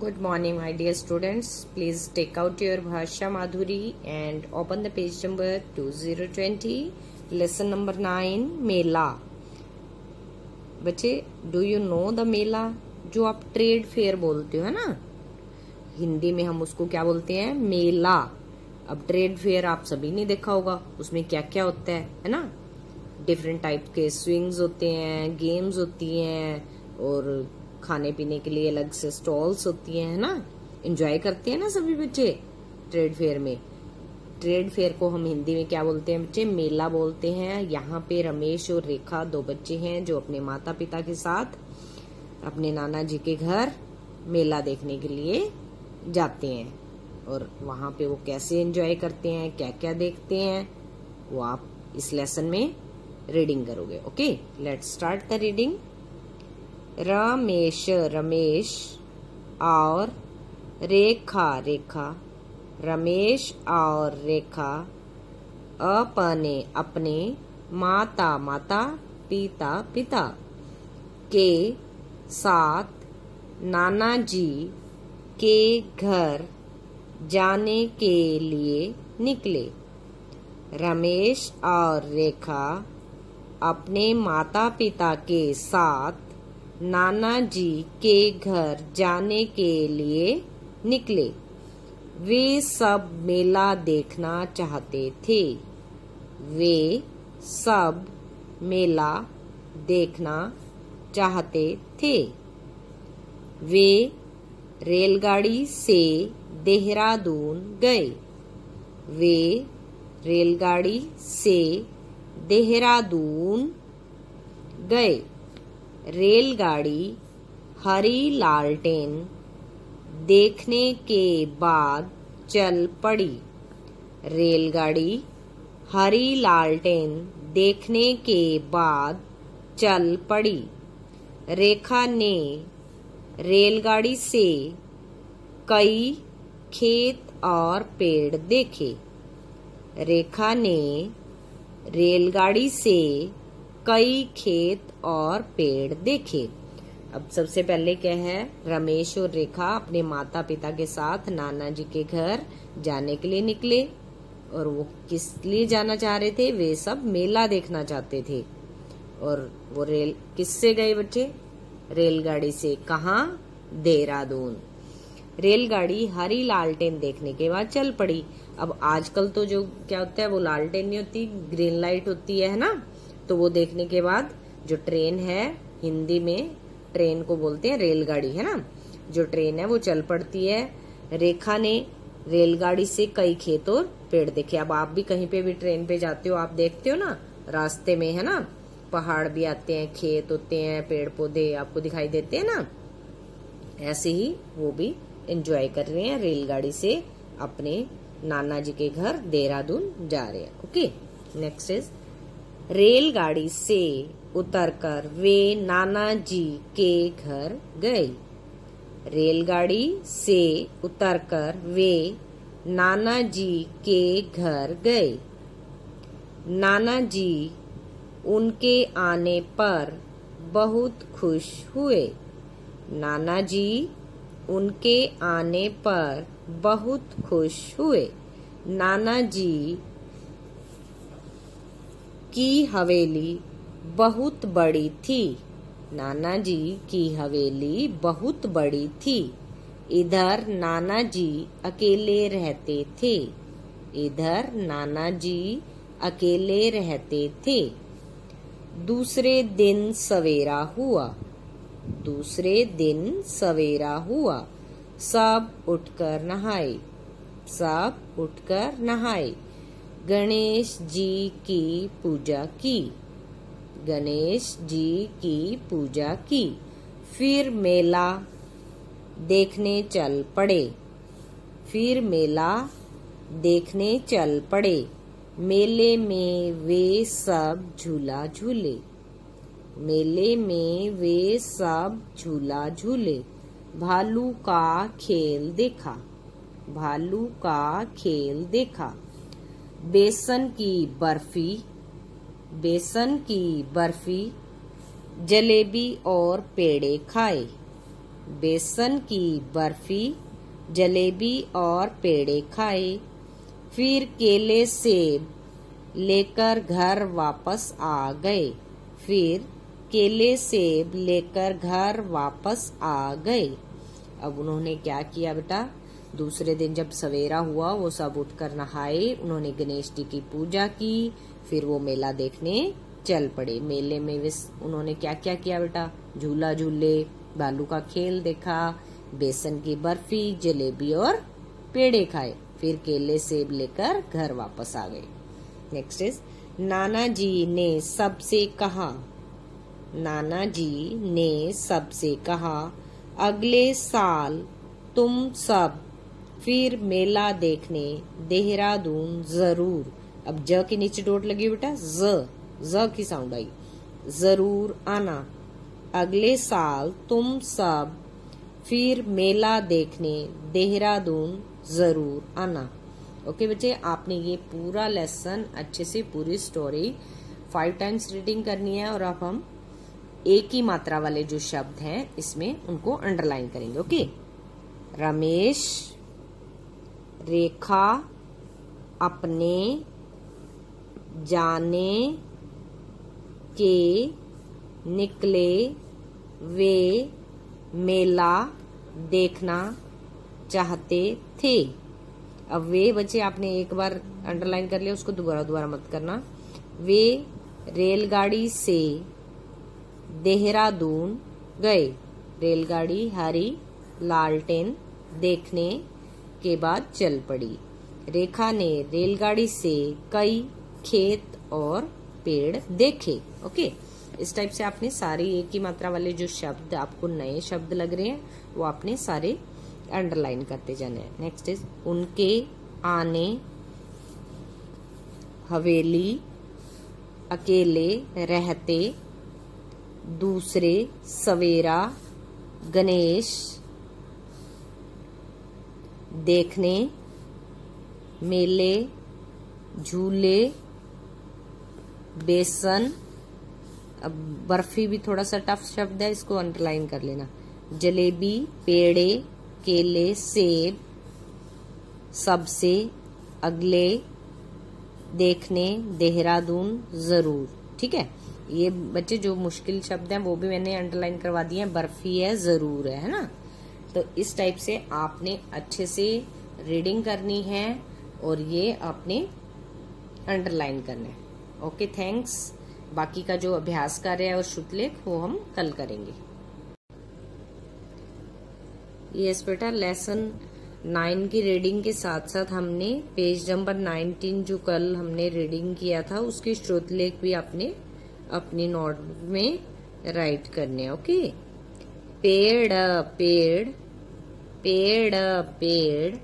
Good morning, my dear students. Please take out your Bhasha Madhuri and open the page number 2020, lesson number 9, मेला। बच्चे, do you know the मेला? जो आप trade fair बोलते हो है ना, हिंदी में हम उसको क्या बोलते हैं? मेला। अब ट्रेड फेयर आप सभी ने देखा होगा, उसमें क्या क्या होता है ना? डिफरेंट टाइप के स्विंग्स होते हैं, गेम्स होती हैं और खाने पीने के लिए अलग से स्टॉल्स होती हैं, है ना? एंजॉय करते हैं ना सभी बच्चे ट्रेड फेयर में। ट्रेड फेयर को हम हिंदी में क्या बोलते हैं बच्चे? मेला बोलते हैं। यहाँ पे रमेश और रेखा दो बच्चे हैं जो अपने माता पिता के साथ अपने नाना जी के घर मेला देखने के लिए जाते हैं और वहां पे वो कैसे एंजॉय करते हैं, क्या क्या देखते हैं, वो आप इस लेसन में रीडिंग करोगे। Okay, let's start the reading. Ramesh Ramesh और रेखा रेखा, रमेश और रेखा अपने अपने माता माता पिता पिता के साथ नाना जी के घर जाने के लिए निकले। रमेश और रेखा अपने माता पिता के साथ नाना जी के घर जाने के लिए निकले। वे सब मेला देखना चाहते थे। वे सब मेला देखना चाहते थे। वे रेलगाड़ी से देहरादून गए। वे रेलगाड़ी से देहरादून गए। रेलगाड़ी हरी लालटेन देखने के बाद चल पड़ी। रेलगाड़ी हरी लालटेन देखने के बाद चल पड़ी। रेखा ने रेलगाड़ी से कई खेत और पेड़ देखे। रेखा ने रेलगाड़ी से कई खेत और पेड़ देखे। अब सबसे पहले क्या है? रमेश और रेखा अपने माता पिता के साथ नाना जी के घर जाने के लिए निकले और वो किस लिए जाना चाह रहे थे? वे सब मेला देखना चाहते थे। और वो किससे गए बच्चे? रेलगाड़ी से। कहाँ? देहरादून। रेलगाड़ी हरी लालटेन देखने के बाद चल पड़ी। अब आजकल तो जो क्या होता है, वो लालटेन नहीं होती, ग्रीन लाइट होती है ना? तो वो देखने के बाद जो ट्रेन है, हिंदी में ट्रेन को बोलते हैं रेलगाड़ी, है ना? जो ट्रेन है वो चल पड़ती है। रेखा ने रेलगाड़ी से कई खेत और पेड़ देखे। अब आप भी कहीं पे भी ट्रेन पे जाते हो, आप देखते हो ना रास्ते में, है ना? पहाड़ भी आते हैं, खेत होते हैं, पेड़ पौधे आपको दिखाई देते हैं ना? ऐसे ही वो भी एंजॉय कर रहे हैं, रेलगाड़ी से अपने नाना जी के घर देहरादून जा रहे हैं। ओके, नेक्स्ट इज रेलगाड़ी से उतरकर वे नाना जी के घर गए। रेलगाड़ी से उतरकर वे नाना जी के घर गए। नाना जी उनके आने पर बहुत खुश हुए। नाना जी उनके आने पर बहुत खुश हुए। नाना जी की हवेली बहुत बड़ी थी। नाना जी की हवेली बहुत बड़ी थी। इधर नाना जी अकेले रहते थे। इधर नाना जी अकेले रहते थे। दूसरे दिन सवेरा हुआ। दूसरे दिन सवेरा हुआ। सब उठकर नहाए। सब उठकर नहाए। गणेश जी की पूजा की। गणेश जी की पूजा की। फिर मेला देखने चल पड़े। फिर मेला देखने चल पड़े। मेले में वे सब झूला झूले। मेले में वे सब झूला झूले। भालू का खेल देखा। भालू का खेल देखा। बेसन की बर्फी, बेसन की बर्फी, जलेबी और पेड़े खाए। बेसन की बर्फी, जलेबी और पेड़े खाए। फिर केले सेब लेकर घर वापस आ गए। फिर केले सेब लेकर घर वापस आ गए। अब उन्होंने क्या किया बेटा, दूसरे दिन जब सवेरा हुआ वो सब उठकर नहाए, उन्होंने गणेश जी की पूजा की, फिर वो मेला देखने चल पड़े। मेले में उन्होंने क्या क्या किया बेटा, झूला झूले, भालू का खेल देखा, बेसन की बर्फी, जलेबी और पेड़े खाए। फिर केले सेब लेकर घर वापस आ गए। नेक्स्ट इज नाना जी ने सबसे कहा। नाना जी ने सबसे कहा, अगले साल तुम सब फिर मेला देखने देहरादून जरूर। अब ज के नीचे डॉट लगी बेटा, ज की साउंड आई, जरूर आना। अगले साल तुम सब फिर मेला देखने देहरादून जरूर आना। ओके बच्चे, आपने ये पूरा लेसन अच्छे से, पूरी स्टोरी 5 टाइम्स रीडिंग करनी है। और अब हम एक ही मात्रा वाले जो शब्द हैं इसमें उनको अंडरलाइन करेंगे। ओके, रमेश, रेखा, अपने, जाने के, निकले, वे मेला देखना चाहते थे। अब वे बच्चे आपने एक बार अंडरलाइन कर लिया, उसको दोबारा मत करना। वे रेलगाड़ी से देहरादून गए। रेलगाड़ी हरी लालटेन देखने के बाद चल पड़ी। रेखा ने रेलगाड़ी से कई खेत और पेड़ देखे। ओके, इस टाइप से आपने सारे एक ही मात्रा वाले जो शब्द आपको नए शब्द लग रहे हैं वो आपने सारे अंडरलाइन करते जाने हैं। नेक्स्ट इज उनके आने, हवेली, अकेले रहते, दूसरे, सवेरा, गणेश, देखने, मेले, झूले, बेसन। अब बर्फी भी थोड़ा सा टफ शब्द है, इसको अंडरलाइन कर लेना। जलेबी, पेड़े, केले, सेब, सबसे, अगले, देखने, देहरादून, जरूर। ठीक है, ये बच्चे जो मुश्किल शब्द हैं वो भी मैंने अंडरलाइन करवा दिए हैं। बर्फी है, जरूर है ना। तो इस टाइप से आपने अच्छे से रीडिंग करनी है और ये आपने अंडरलाइन करना है। Okay, thanks. बाकी का जो अभ्यास कार्य है और श्रुतलेख वो हम कल करेंगे। यस बेटा, लेसन 9 की रीडिंग के साथ साथ हमने पेज नंबर 19 जो कल हमने रीडिंग किया था उसके श्रुतलेख भी आपने अपनी नोटबुक में राइट करने। ओके, पेड़ पेड़, पेड़ पेड़,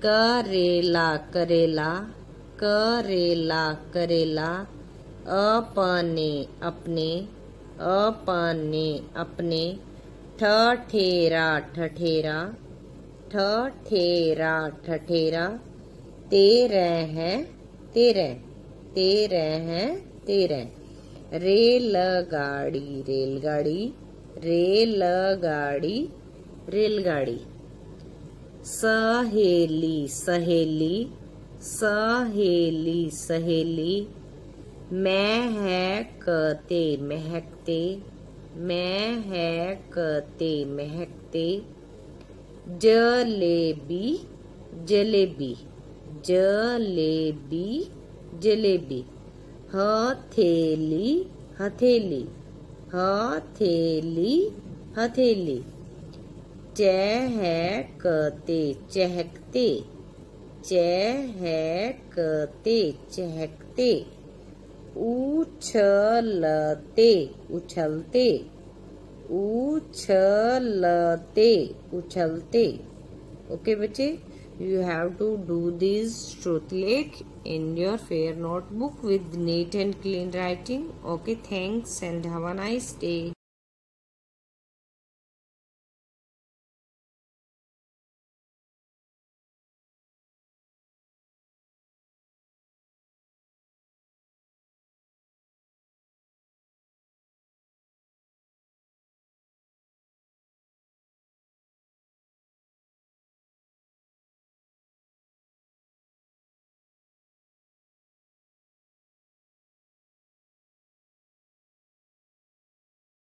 करेला करेला, करेला करेला, अपने अपने, अपने अपने, ठठेरा ठठेरा, ठठेरा ठठेरा, तेरह है तेरह, तेरह है तेरह, रेलगाड़ी रेलगाड़ी, रेलगाड़ी रेलगाड़ी, सहेली सहेली, सहेली सहेली, महकते महकते, महकते महकते, जलेबी जलेबी, जलेबी जलेबी, हथेली हथेली, हथेली हथेली, चहकते चहकते, चहकते चहकते, उछलते उछलते, उछलते उछलते। ओके बच्चे, you have to do this Shrutlekh in your fair notebook with neat and clean writing. Okay, thanks and have a nice day.